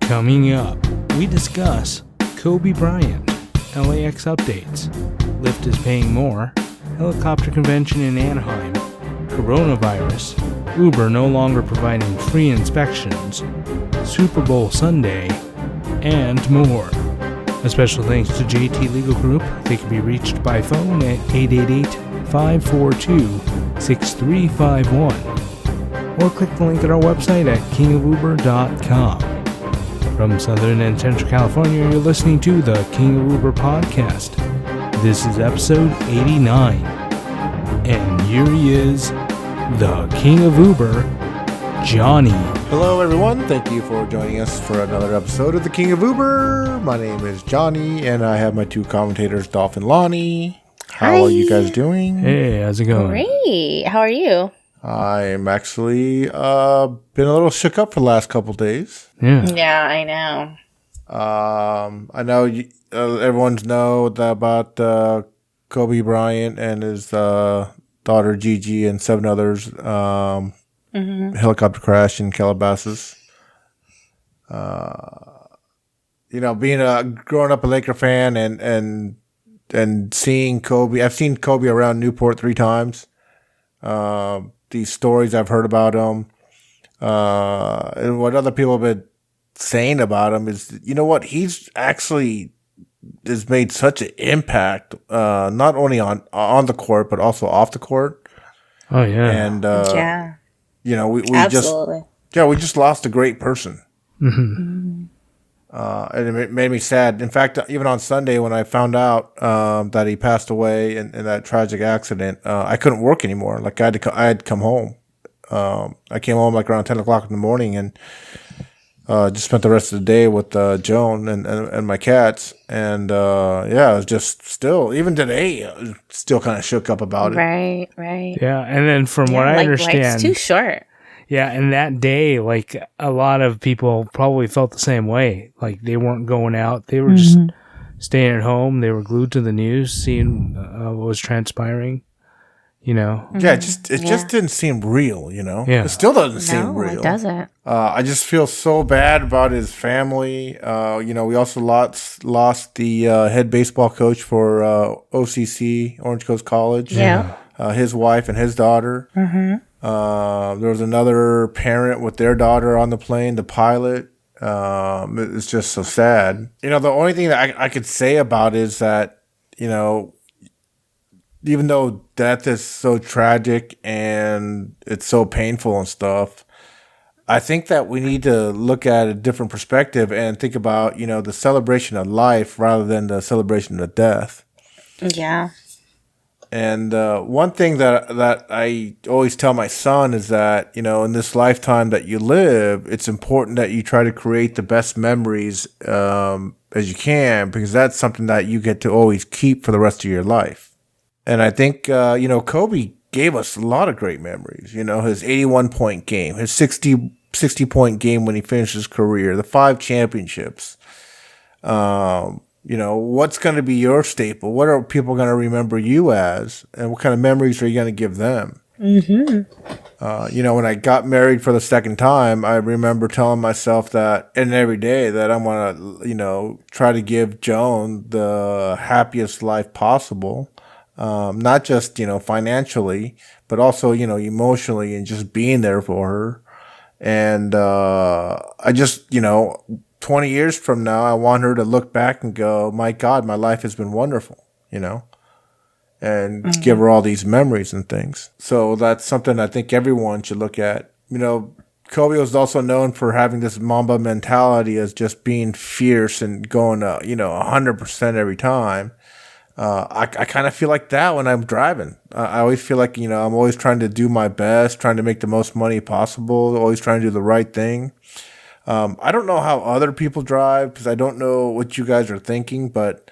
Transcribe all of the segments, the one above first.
Coming up, we discuss Kobe Bryant, LAX updates, Lyft is paying more, helicopter convention in Anaheim, coronavirus, Uber no longer providing free inspections, Super Bowl Sunday, and more. A special thanks to JT Legal Group. They can be reached by phone at 888-542-6351 or click the link at our website at kingofuber.com. From Southern and Central California, you're listening to the King of Uber podcast. This is episode 89. And here he is, the King of Uber, Johnny. Hello, everyone. Thank you for joining us for another episode of the King of Uber. My name is Johnny, and I have my two commentators, Dolph and Lonnie. How are you guys doing? Hey, how's it going? Great. How are you? I'm actually been a little shook up for the last couple days. Yeah, I know. I know everyone's know about Kobe Bryant and his daughter Gigi and 7 others. Helicopter crash in Calabasas. Being growing up a Laker fan and seeing Kobe, I've seen Kobe around Newport 3 times. These stories I've heard about him, and what other people have been saying about him is, you know what, he's actually has made such an impact, not only on the court but also off the court. Oh yeah, and yeah. We Absolutely. we just lost a great person. Mm-hmm. And it made me sad. In fact, even on Sunday when I found out that he passed away in that tragic accident, I couldn't work anymore. Like I had to come home. I came home like around 10 o'clock in the morning and just spent the rest of the day with Joan and my cats. And it was just still, even today, still kind of shook up about it. Right. Yeah, and then from what I understand, life's too short. Yeah, and that day, like, a lot of people probably felt the same way. Like, they weren't going out. They were just staying at home. They were glued to the news, seeing what was transpiring, Yeah, it just didn't seem real, Yeah. It still doesn't seem real. No, it doesn't. I just feel so bad about his family. We also lost the head baseball coach for OCC, Orange Coast College. Yeah. His wife and his daughter. Mm-hmm. There was another parent with their daughter on the plane, the pilot. It's just so sad. The only thing that I could say about it is that, even though death is so tragic and it's so painful and stuff, I think that we need to look at a different perspective and think about, the celebration of life rather than the celebration of death. Yeah. And one thing that I always tell my son is that, in this lifetime that you live, it's important that you try to create the best memories as you can, because that's something that you get to always keep for the rest of your life. And I think, Kobe gave us a lot of great memories. His 81-point game, his 60-point game when he finished his career, the 5 championships. What's going to be your staple? What are people going to remember you as? And what kind of memories are you going to give them? Mm-hmm. When I got married for the second time, I remember telling myself that, and every day, that I'm going to, try to give Joan the happiest life possible. Not just, financially, but also, emotionally, and just being there for her. And I just, 20 years from now, I want her to look back and go, my God, my life has been wonderful, and give her all these memories and things. So that's something I think everyone should look at. Kobe was also known for having this Mamba mentality, as just being fierce and going, 100% every time. I kind of feel like that when I'm driving. I always feel like, I'm always trying to do my best, trying to make the most money possible, always trying to do the right thing. I don't know how other people drive, because I don't know what you guys are thinking, but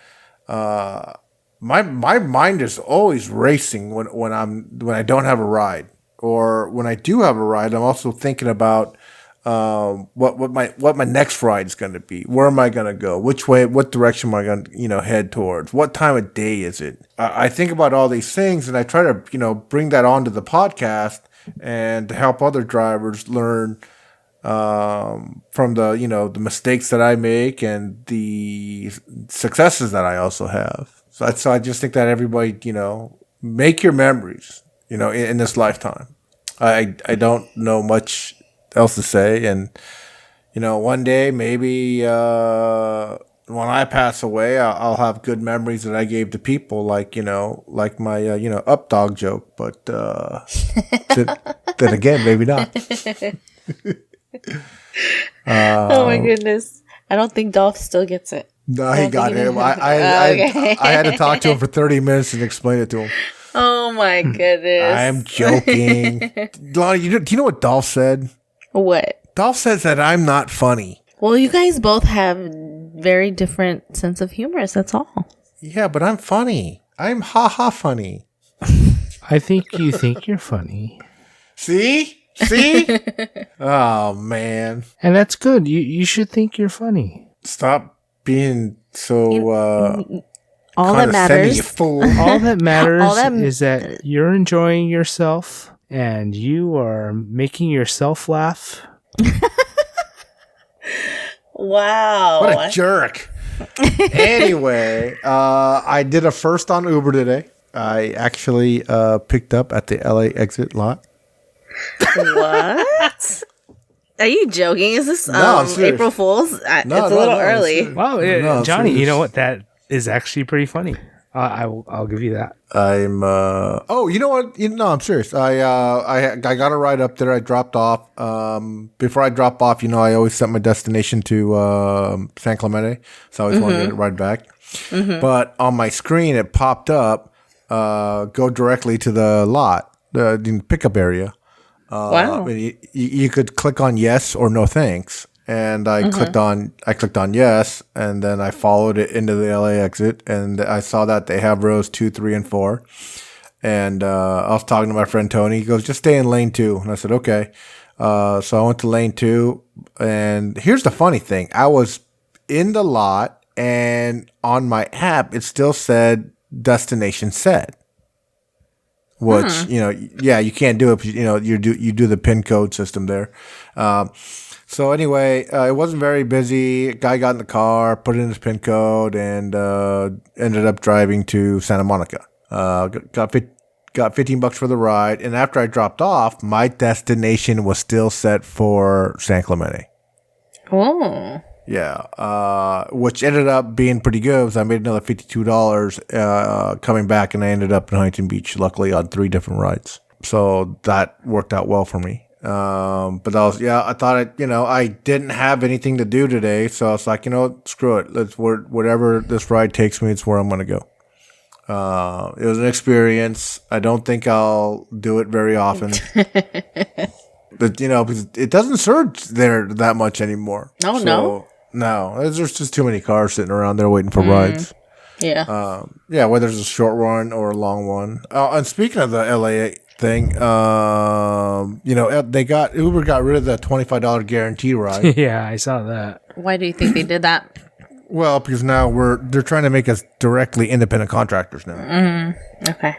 my mind is always racing when I don't have a ride, or when I do have a ride. I'm also thinking about what my next ride is going to be. Where am I going to go? Which way? What direction am I going to head towards? What time of day is it? I think about all these things, and I try to bring that onto the podcast and to help other drivers learn from the, the mistakes that I make and the successes that I also have. So I just think that everybody, make your memories, in this lifetime. I don't know much else to say. And, one day maybe when I pass away, I'll have good memories that I gave to people, like my up dog joke. But then again, maybe not. Oh my goodness. I don't think Dolph still gets it. No, he got it. I had to talk to him for 30 minutes and explain it to him. Oh my goodness. I'm joking. Lonnie, do you know what Dolph said? What? Dolph says that I'm not funny. Well, you guys both have very different sense of humor. That's all. Yeah, but I'm funny. I'm ha-ha funny. I think you think you're funny. See? Oh, man. And that's good. You should think you're funny. Stop being so all that matters, you fool. All that matters is that you're enjoying yourself and you are making yourself laugh. Wow. What a jerk. Anyway, I did a first on Uber today. I actually picked up at the LA exit lot. What? Are you joking? Is this No, April Fool's? It's a little early. Wow, Johnny, you know what? That is actually pretty funny. I'll give you that. I'm. Oh, you know what? I'm serious. I got a ride up there. I dropped off. Before I drop off, I always set my destination to San Clemente, so I always want to get it right back. Mm-hmm. But on my screen, it popped up. Go directly to the lot, the pickup area. Wow. You could click on yes or no thanks. And I clicked on yes, and then I followed it into the LA exit, and I saw that they have rows 2, 3, and 4. And I was talking to my friend Tony. He goes, "Just stay in lane 2." And I said, "Okay." So I went to lane 2, and here's the funny thing: I was in the lot, and on my app, it still said destination set. Which you can't do it. But, you do the pin code system there. So anyway, it wasn't very busy. Guy got in the car, put in his pin code, and ended up driving to Santa Monica. Got $15 for the ride, and after I dropped off, my destination was still set for San Clemente. Oh. Yeah, which ended up being pretty good because I made another $52 coming back, and I ended up in Huntington Beach, luckily, on 3 different rides. So that worked out well for me. But I thought I didn't have anything to do today, so I was like, screw it. Whatever this ride takes me, it's where I'm going to go. It was an experience. I don't think I'll do it very often. But, because it doesn't surge there that much anymore. Oh, so, no, there's just too many cars sitting around there waiting for rides. Yeah. Whether it's a short one or a long one. And speaking of the LA thing, Uber got rid of the $25 guarantee ride. Yeah, I saw that. Why do you think they did that? Well, because now they're trying to make us directly independent contractors now. Mm-hmm. Okay.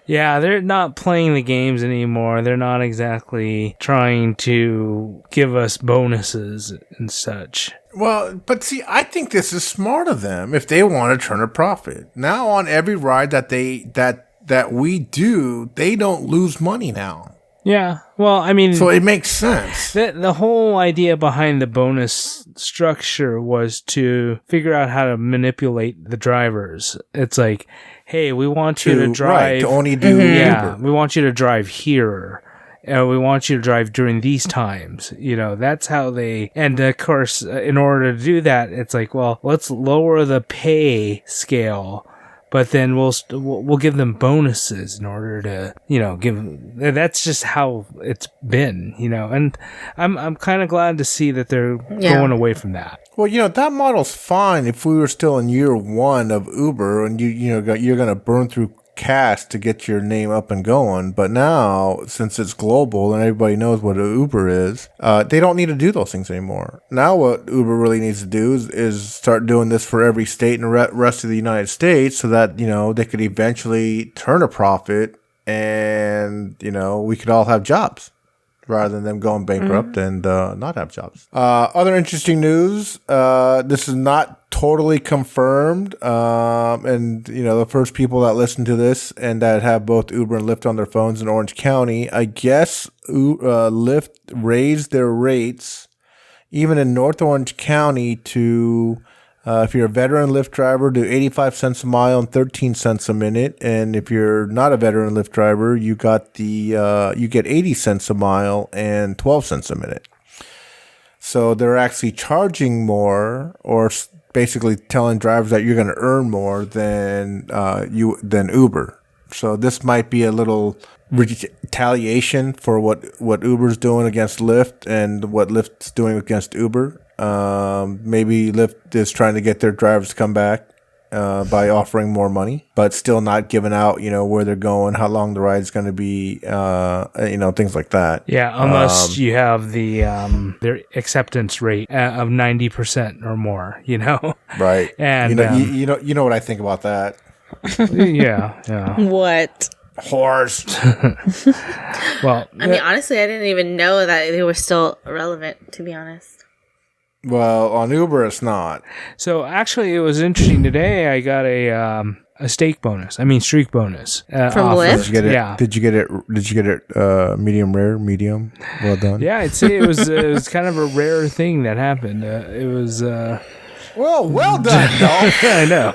Yeah, they're not playing the games anymore. They're not exactly trying to give us bonuses and such. Well, but see, I think this is smart of them if they want to turn a profit. Now on every ride that we do, they don't lose money now. Yeah, well, I mean... So it makes sense. The whole idea behind the bonus structure was to figure out how to manipulate the drivers. It's like, hey, we want you to drive... Right, to only do Yeah, Uber. we want you to drive here. We want you to drive during these times. That's how they... And, of course, in order to do that, it's like, well, let's lower the pay scale... But then we'll give them bonuses in order to, give. That's just how it's been, And I'm kind of glad to see that they're going away from that. Well, that model's fine if we were still in year 1 of Uber and you're going to burn through cash to get your name up and going. But now, since it's global and everybody knows what Uber is, they don't need to do those things anymore. Now what Uber really needs to do is start doing this for every state and rest of the United States so that, they could eventually turn a profit and, we could all have jobs. rather than them going bankrupt and not have jobs. Other interesting news. This is not totally confirmed. And, the first people that listen to this and that have both Uber and Lyft on their phones in Orange County, I guess Lyft raised their rates even in North Orange County to... if you're a veteran Lyft driver, do 85 cents a mile and 13 cents a minute. And if you're not a veteran Lyft driver, you get 80 cents a mile and 12 cents a minute. So they're actually charging more, or basically telling drivers that you're going to earn more than Uber. So this might be a little retaliation for what Uber's doing against Lyft and what Lyft's doing against Uber. Maybe Lyft is trying to get their drivers to come back by offering more money, but still not giving out, where they're going, how long the ride's going to be, things like that. Yeah, unless you have their acceptance rate of 90% or more, Right. And you know what I think about that. Yeah. What? Horse. Well, I mean, honestly, I didn't even know that they were still relevant, to be honest. Well, on Uber, it's not. So actually, it was interesting today. I got a streak bonus. From Lyft? Did you get it? Yeah. Did you get it? Medium rare, medium. Well done. Yeah, I'd say it was kind of a rare thing that happened. It was. Well done, Dolph. I know.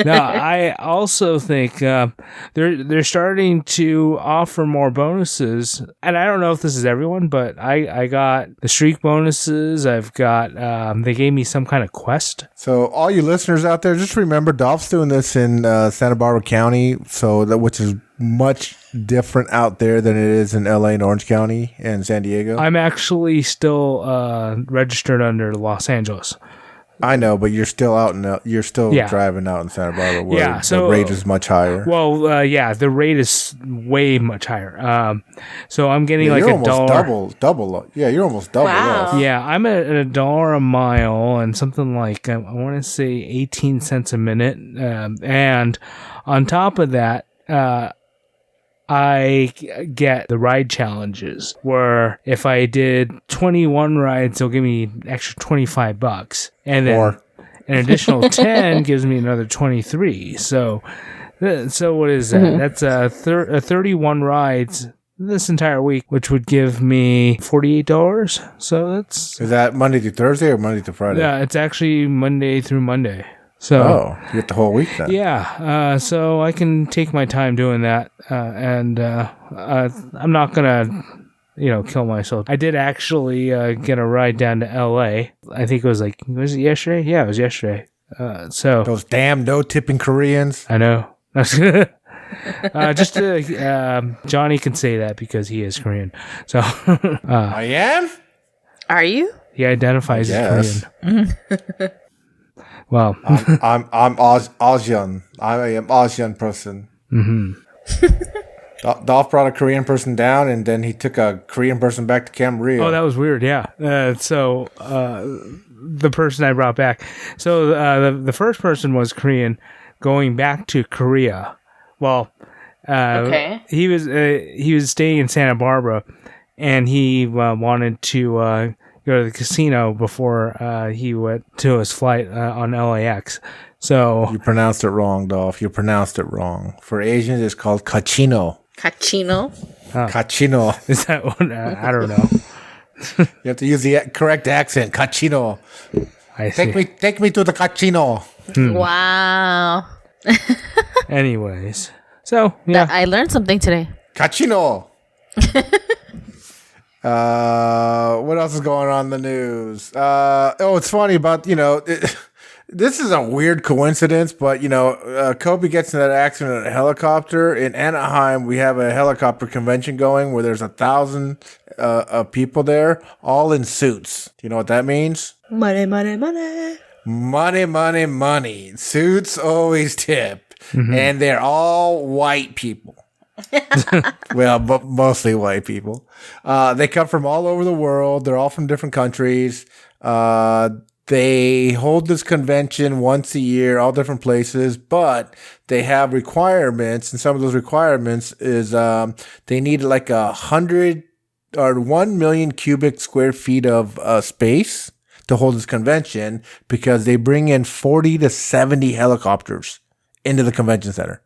No, I also think they're starting to offer more bonuses, and I don't know if this is everyone, but I got the streak bonuses. I've got they gave me some kind of quest. So all you listeners out there, just remember, Dolph's doing this in Santa Barbara County, which is much different out there than it is in LA and Orange County and San Diego. I'm actually still registered under Los Angeles. I know, but you're still driving out in Santa Barbara where the rate is much higher. Well, the rate is way much higher. So I'm getting like you're $1. Almost double. Yeah, you're almost double. Wow. Less. Yeah, I'm at $1 a mile and something like I want to say 18 cents a minute. And on top of that, I get the ride challenges where if I did 21 rides, they'll give me an extra $25, and then an additional 10 gives me another 23. So what is that? That's 31 rides this entire week, which would give me $48. So is that Monday through Thursday or Monday through Friday? Yeah, it's actually Monday through Monday. So, you get the whole week then. Yeah, so I can take my time doing that, and I'm not gonna, kill myself. I did actually get a ride down to LA. I think was it yesterday? Yeah, it was yesterday. So those damn no tipping Koreans. I know. Johnny can say that because he is Korean. So I am. Are you? He identifies as Korean. Well, I'm Asian. I am Asian person. Mm-hmm. Dolph brought a Korean person down, and then he took a Korean person back to Camarillo. Oh, that was weird. Yeah. So the person I brought back. So the first person was Korean, going back to Korea. Well, okay. He was staying in Santa Barbara, and he wanted to go to the casino before he went to his flight on LAX. So you pronounced it wrong, Dolph. You pronounced it wrong. For Asians, it's called cachino. Cachino? Oh. Cachino. Is that what? I don't know. You have to use the correct accent. Cachino. I see. Take me to the cachino. Wow. Anyways. So, yeah. I learned something today. Cachino. What else is going on in the news? It's funny about, this is a weird coincidence, but, Kobe gets in that accident in a helicopter. In Anaheim, we have a helicopter convention going where there's 1,000 people there, all in suits. Do you know what that means? Money, money, money. Money, money, money. Suits always tip. Mm-hmm. And they're all white people. Well, but mostly white people. They come from all over the world. They're all from different countries. They hold this convention once a year, all different places, but they have requirements, and some of those requirements is they need like 100 or 1 million cubic square feet of space to hold this convention because they bring in 40 to 70 helicopters into the convention center.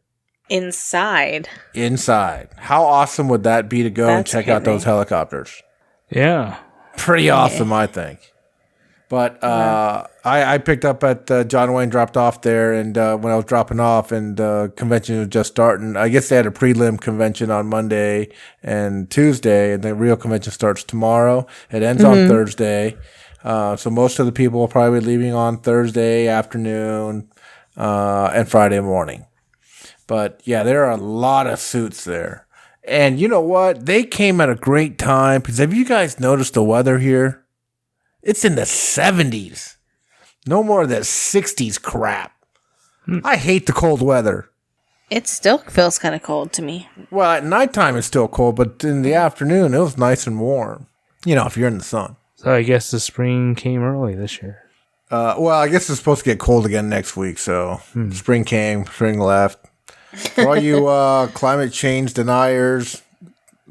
Inside. How awesome would that be to go and check out those helicopters? Yeah. Pretty awesome, I think. But I picked up at John Wayne, dropped off there, and when I was dropping off, and the convention was just starting, I guess they had a prelim convention on Monday and Tuesday, and the real convention starts tomorrow. It ends on Thursday. So most of the people will probably be leaving on Thursday afternoon and Friday morning. But yeah, there are a lot of suits there. And you know what? They came at a great time, because have you guys noticed the weather here? It's in the 70s. No more of that 60s crap. I hate the cold weather. It still feels kind of cold to me. Well, at nighttime it's still cold, but in the afternoon it was nice and warm. You know, if you're in the sun. So I guess the spring came early this year. Well, I guess it's supposed to get cold again next week, so spring came, spring left. For all you climate change deniers,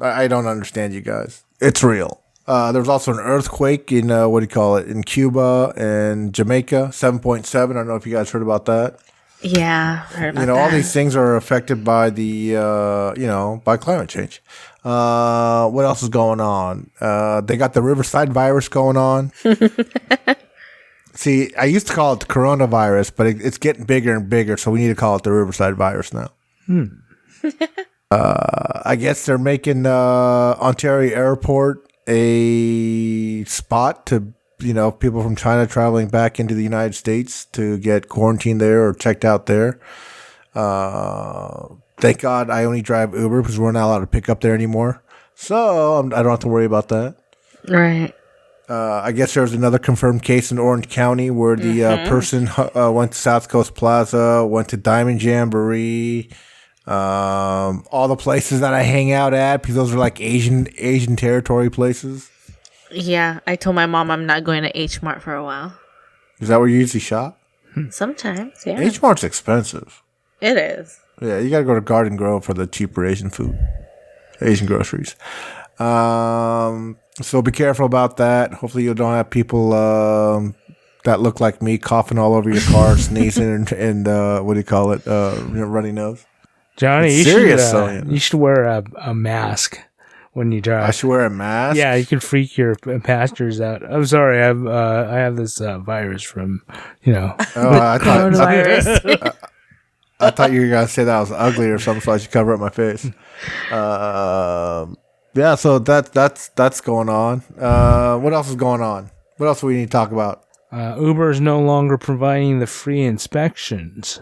I don't understand you guys. It's real. There was also an earthquake in, in Cuba and Jamaica, 7.7. I don't know if you guys heard about that. Yeah, heard about that. All these things are affected by the, by climate change. What else is going on? They got the Riverside virus going on. See, I used to call it the coronavirus, but it's getting bigger and bigger, so we need to call it the Riverside virus now. I guess they're making Ontario Airport a spot to, people from China traveling back into the United States to get quarantined there or checked out there. Thank God I only drive Uber because we're not allowed to pick up there anymore. So I don't have to worry about that. Right. I guess there's another confirmed case in Orange County where the person went to South Coast Plaza, went to Diamond Jamboree, all the places that I hang out at, because those are like Asian territory places. Yeah, I told my mom I'm not going to H Mart for a while. Is that where you usually shop? Sometimes, yeah. H Mart's expensive. It is. Yeah, you got to go to Garden Grove for the cheaper Asian food, Asian groceries. So be careful about that. Hopefully you don't have people that look like me coughing all over your car, sneezing, and runny nose. Johnny, you should wear a mask when you drive. I should wear a mask? Yeah, you can freak your passengers out. I'm sorry, I have this virus from, coronavirus. I thought you were going to say that I was ugly or something, so I should cover up my face. Yeah, so that's going on. What else is going on? What else do we need to talk about? Uber is no longer providing the free inspections.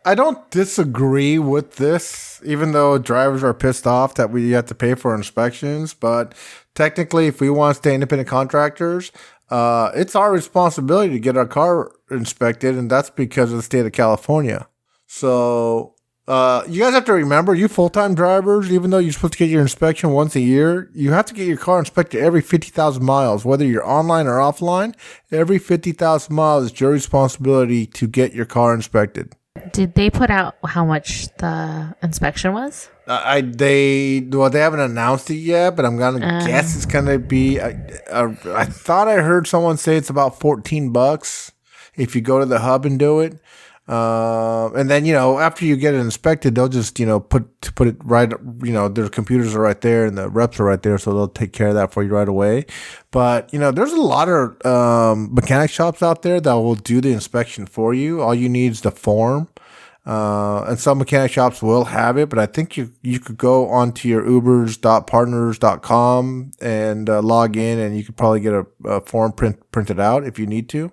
I don't disagree with this, even though drivers are pissed off that we have to pay for inspections. But technically, if we want to stay independent contractors, it's our responsibility to get our car inspected, and that's because of the state of California. So you guys have to remember, you full-time drivers, even though you're supposed to get your inspection once a year, you have to get your car inspected every 50,000 miles, whether you're online or offline. Every 50,000 miles, it's your responsibility to get your car inspected. Did they put out how much the inspection was? They haven't announced it yet, but I'm gonna guess it's gonna be. I thought I heard someone say it's about $14 if you go to the hub and do it. And then, after you get it inspected, they'll just, put it right, their computers are right there and the reps are right there. So they'll take care of that for you right away. But, there's a lot of, mechanic shops out there that will do the inspection for you. All you need is the form. And some mechanic shops will have it, but I think you could go onto your ubers.partners.com and log in, and you could probably get a form printed out if you need to.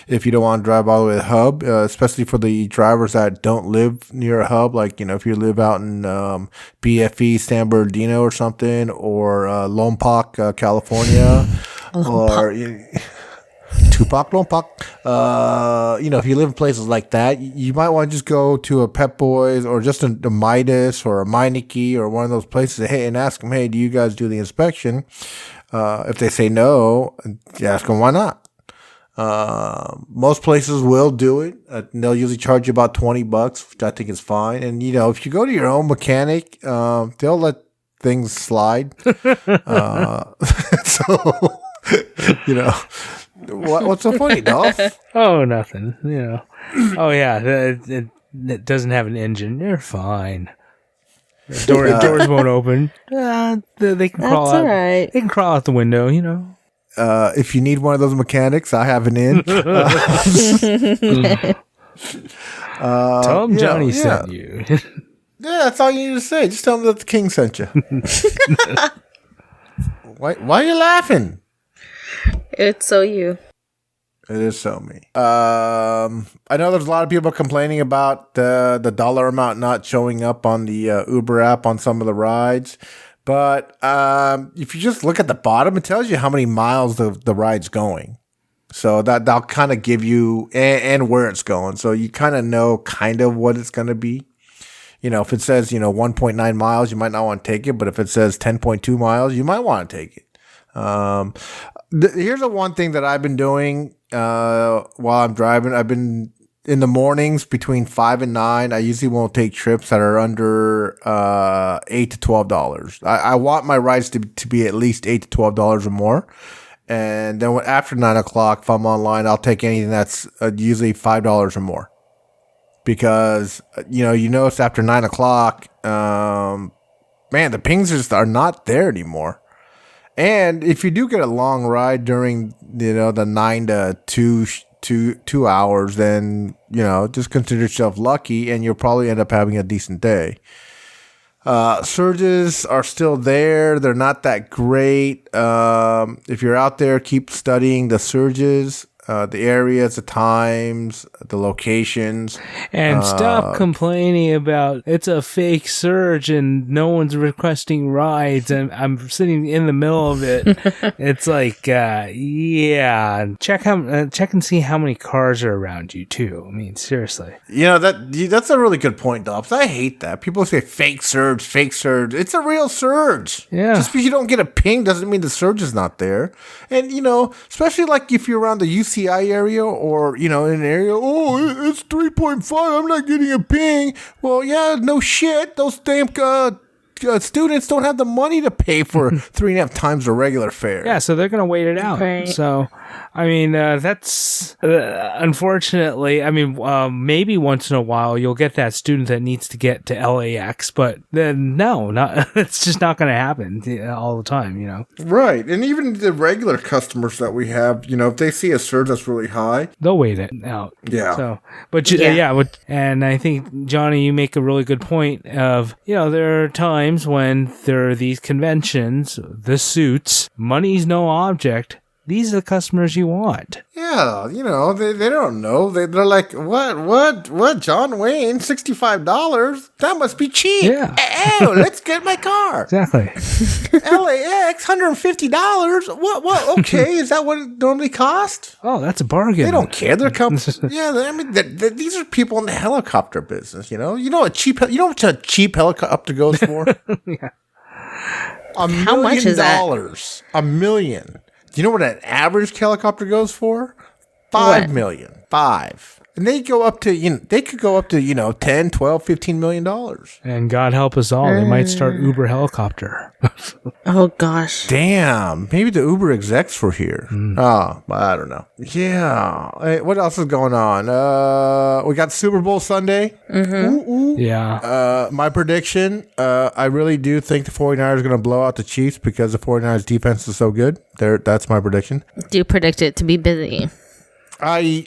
If you don't want to drive all the way to the hub, especially for the drivers that don't live near a hub, like, if you live out in BFE, San Bernardino or something, or Lompoc, California, or... Tupac, Lompoc. If you live in places like that, you might want to just go to a Pep Boys or just a Midas or a Meineke or one of those places, and ask them, hey, do you guys do the inspection? If they say no, you ask them why not. Most places will do it. And they'll usually charge you about $20, which I think is fine. And, if you go to your own mechanic, they'll let things slide. So, what's so funny, Dolph? Oh, nothing. Oh, yeah. It doesn't have an engine. You're fine. Doors won't open. They can crawl out. Right. They can crawl out the window, If you need one of those mechanics, I have an in. Tell them Johnny sent you. Yeah, that's all you need to say. Just tell them that the king sent you. Why are you laughing? It's so you. It is so me. I know there's a lot of people complaining about the dollar amount not showing up on the Uber app on some of the rides. But if you just look at the bottom, it tells you how many miles the ride's going. So that'll kind of give you and where it's going. So you kind of know kind of what it's going to be. If it says, 1.9 miles, you might not want to take it. But if it says 10.2 miles, you might want to take it. Here's the one thing that I've been doing while I'm driving. I've been in the mornings between 5 and 9. I usually won't take trips that are under $8 to $12. I want my rides to be at least $8 to $12 or more. And then after 9 o'clock, if I'm online, I'll take anything that's usually $5 or more. Because, you notice after 9 o'clock, man, the pings just are not there anymore. And if you do get a long ride during, the 9 to 2 hours, then, just consider yourself lucky and you'll probably end up having a decent day. Surges are still there. They're not that great. If you're out there, keep studying the surges. The areas, the times, the locations. And stop complaining about it's a fake surge and no one's requesting rides and I'm sitting in the middle of it. It's like, check and see how many cars are around you too. I mean, seriously. That's a really good point, Dobbs. I hate that. People say fake surge. It's a real surge. Yeah. Just because you don't get a ping doesn't mean the surge is not there. And, especially like if you're around the UCI area or, in an area, it's 3.5, I'm not getting a ping. Well, yeah, no shit. Those damn students don't have the money to pay for 3.5 times the regular fare. Yeah, so they're going to wait it out. Right. So, I mean, that's unfortunately, maybe once in a while you'll get that student that needs to get to LAX, but then it's just not going to happen all the time, Right. And even the regular customers that we have, if they see a surge that's really high, they'll wait it out. Yeah. So, and I think, Johnny, you make a really good point of, there are times when there are these conventions, the suits, money's no object. These are the customers you want. Yeah, they don't know. They're like, what? John Wayne, $65? That must be cheap. Yeah. Oh, let's get my car. Exactly. LAX, $150? What? Okay, is that what it normally costs? Oh, that's a bargain. They don't care. They're these are people in the helicopter business. You know what a cheap helicopter goes for? Yeah. How much is that? $1 million. Do you know what an average helicopter goes for? $5 million. And they go up to, they could go up to, 10, 12, $15 million. And God help us all, they might start Uber helicopter. Oh, gosh. Damn. Maybe the Uber execs were here. Oh, I don't know. Yeah. Hey, what else is going on? We got Super Bowl Sunday. Mm-hmm. Yeah. My prediction, I really do think the 49ers are going to blow out the Chiefs because the 49ers defense is so good. That's my prediction. Do you predict it to be busy? I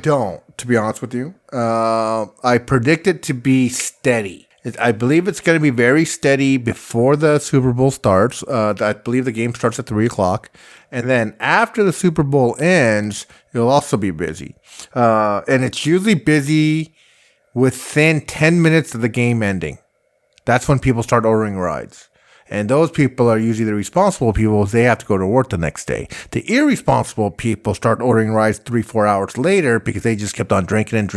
don't, to be honest with you. I predict it to be steady. I believe it's going to be very steady before the Super Bowl starts. I believe the game starts at 3 o'clock. And then after the Super Bowl ends, it'll also be busy. And it's usually busy within 10 minutes of the game ending. That's when people start ordering rides. And those people are usually the responsible people. They have to go to work the next day. The irresponsible people start ordering rides 3-4 hours later because they just kept on drinking.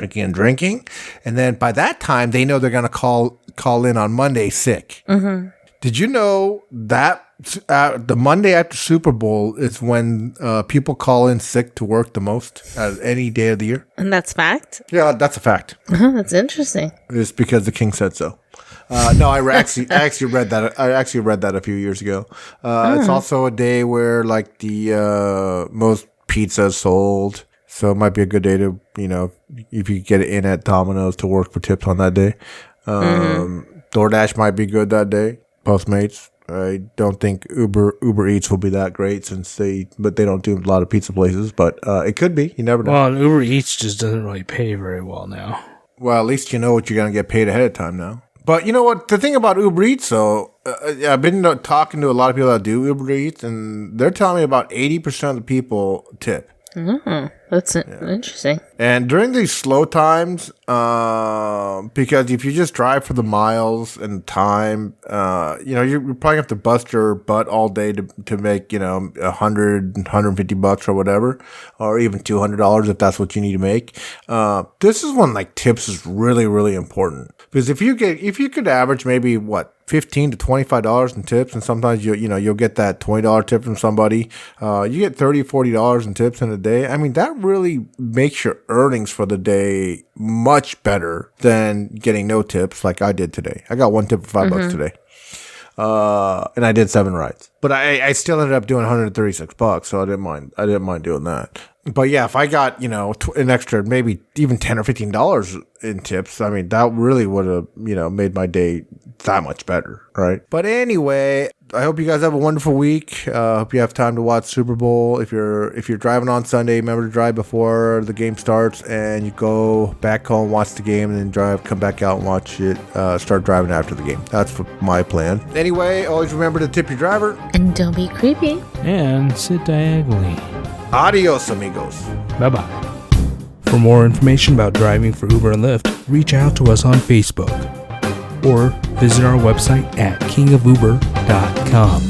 And then by that time, they know they're going to call in on Monday sick. Mm-hmm. Did you know that the Monday after Super Bowl is when people call in sick to work the most at any day of the year. And that's fact? Yeah, that's a fact. That's interesting. It's because the king said so. No, I actually read that. I actually read that a few years ago. It's also a day where like the most pizza is sold. So it might be a good day to, if you get it in at Domino's to work for tips on that day. DoorDash might be good that day. Postmates. I don't think Uber Eats will be that great but they don't do a lot of pizza places. But it could be. You never know. Well, Uber Eats just doesn't really pay very well now. Well, at least you know what you're going to get paid ahead of time now. But you know what? The thing about Uber Eats, though, I've been talking to a lot of people that do Uber Eats, and they're telling me about 80% of the people tip. That's interesting. And during these slow times, because if you just drive for the miles and time, you probably have to bust your butt all day to make, $100, $150 or whatever, or even $200 if that's what you need to make. This is when like tips is really, really important, because if you could average maybe $15 to $25 in tips, and sometimes you'll get that $20 tip from somebody. You get $30, $40 in tips in a day. I mean, that really makes your earnings for the day much better than getting no tips like I did today. I got one tip for $5 today. And I did 7 rides, but I still ended up doing $136, so I didn't mind doing that. But yeah, if I got, an extra, maybe even $10 or $15 in tips, I mean, that really would have, made my day that much better. Right. But anyway, I hope you guys have a wonderful week. Hope you have time to watch Super Bowl. If you're driving on Sunday, remember to drive before the game starts, and you go back home, watch the game, and then come back out and watch it, start driving after the game. That's my plan. Anyway, always remember to tip your driver. And don't be creepy. And sit diagonally. Adios, amigos. Bye-bye. For more information about driving for Uber and Lyft, reach out to us on Facebook or visit our website at kingofuber.com.